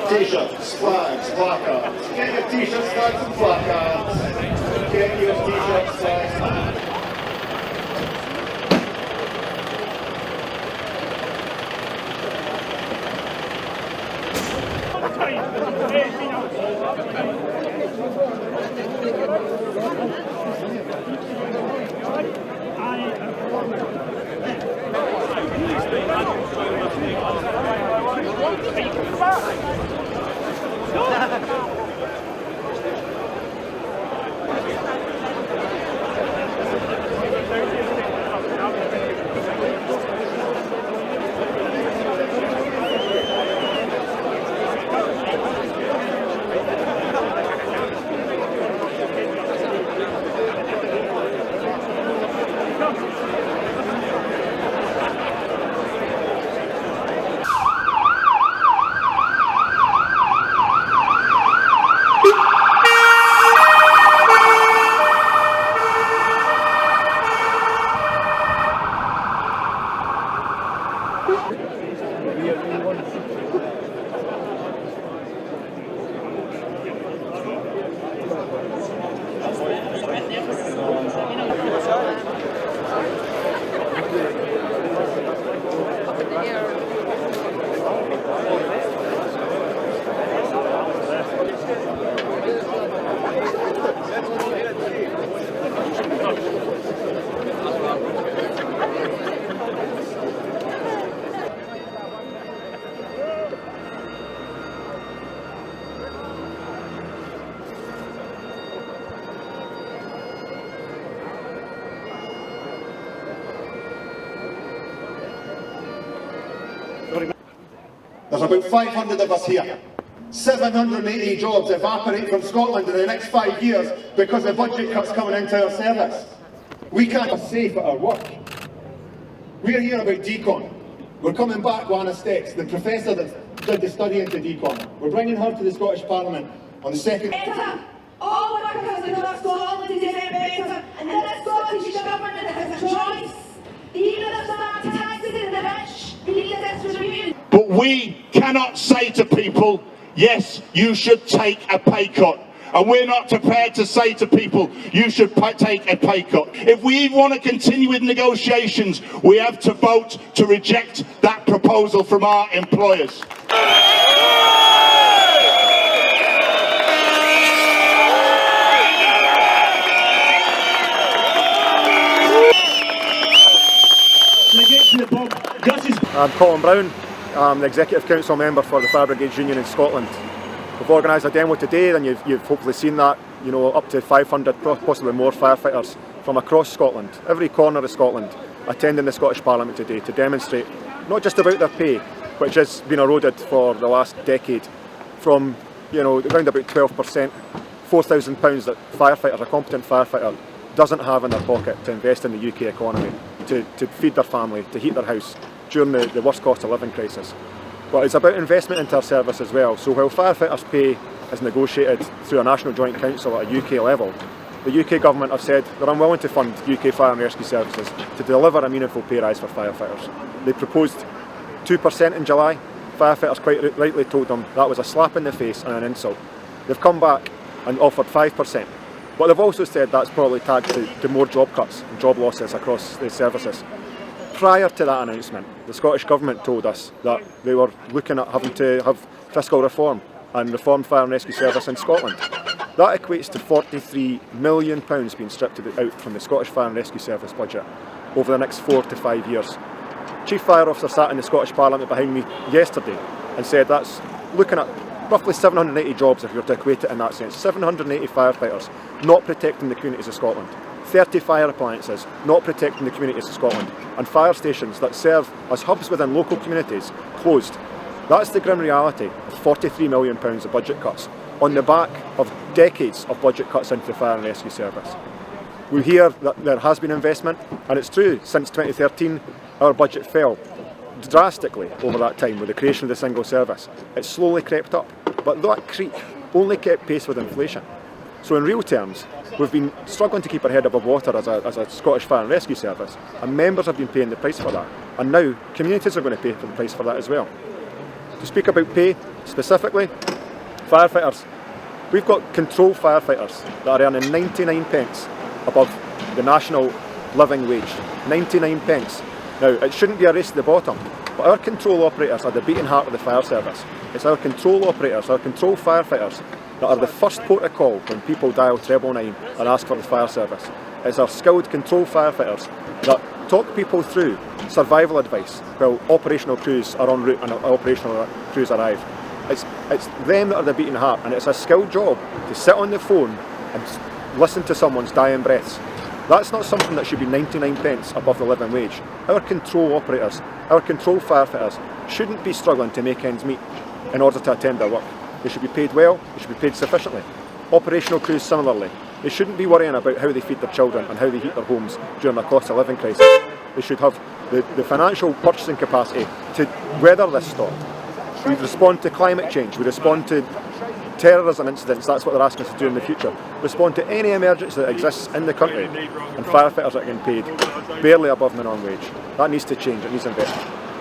T-shirts, flags, placards. Get your T-shirts, flags and placards. Get your T-shirts, flags. There's about 500 of us here. 780 jobs evaporate from Scotland in the next 5 years because of budget cuts coming into our service. We can't be safe at our work. We're here about decon. We're coming back with Anna Stecks, the professor that did the study into decon. We're bringing her to the Scottish Parliament on the 2nd. Better! All workers across Scotland deserve better, and the Scottish Government has a choice. Even if some taxes in the rich, need this review. But we cannot say to people, yes, you should take a pay cut. And we're not prepared to say to people, you should take a pay cut. If we even want to continue with negotiations, we have to vote to reject that proposal from our employers. I'm Colin Brown. I'm the Executive Council member for the Fire Brigades Union in Scotland. We've organised a demo today, and you've hopefully seen that, you know, up to 500, possibly more firefighters from across Scotland, every corner of Scotland, attending the Scottish Parliament today to demonstrate not just about their pay, which has been eroded for the last decade, from, you know, around about 12%, £4,000 that a competent firefighter doesn't have in their pocket to invest in the UK economy, to feed their family, to heat their house during the worst cost of living crisis. But it's about investment into our service as well. So while firefighters' pay is negotiated through a National Joint Council at a UK level, the UK Government have said they're unwilling to fund UK fire and rescue services to deliver a meaningful pay rise for firefighters. They proposed 2% in July. Firefighters quite rightly told them that was a slap in the face and an insult. They've come back and offered 5%. But they've also said that's probably tagged to more job cuts and job losses across the services. Prior to that announcement, the Scottish Government told us that they were looking at having to have fiscal reform and reform fire and rescue service in Scotland. That equates to £43 million being stripped out from the Scottish Fire and Rescue Service budget over the next 4 to 5 years. Chief Fire Officer sat in the Scottish Parliament behind me yesterday and said that's looking at roughly 780 jobs if you were to equate it in that sense. 780 firefighters not protecting the communities of Scotland. 30 fire appliances not protecting the communities of Scotland, and fire stations that serve as hubs within local communities closed. That's the grim reality of £43 million of budget cuts on the back of decades of budget cuts into the fire and rescue service. We hear that there has been investment, and it's true, since 2013 our budget fell drastically over that time with the creation of the single service. It slowly crept up, but that creep only kept pace with inflation. So in real terms, We've been struggling to keep our head above water as a Scottish Fire and Rescue Service, and members have been paying the price for that. And now communities are going to pay for the price for that as well. To speak about pay specifically, firefighters, we've got control firefighters that are earning 99 pence above the national living wage. 99 pence. Now, it shouldn't be a race to the bottom, but our control operators are the beating heart of the fire service. It's our control operators, our control firefighters, that are the first port of call when people dial 999 and ask for the fire service. It's our skilled control firefighters that talk people through survival advice while operational crews are en route and operational crews arrive. It's them that are the beating heart, and it's a skilled job to sit on the phone and listen to someone's dying breaths. That's not something that should be 99 pence above the living wage. Our control operators, our control firefighters shouldn't be struggling to make ends meet in order to attend their work. They should be paid well, they should be paid sufficiently. Operational crews similarly. They shouldn't be worrying about how they feed their children and how they heat their homes during a cost of living crisis. They should have the financial purchasing capacity to weather this storm. We respond to climate change, we respond to terrorism incidents, that's what they're asking us to do in the future. Respond to any emergency that exists in the country, and firefighters are getting paid barely above minimum wage. That needs to change, it needs investment.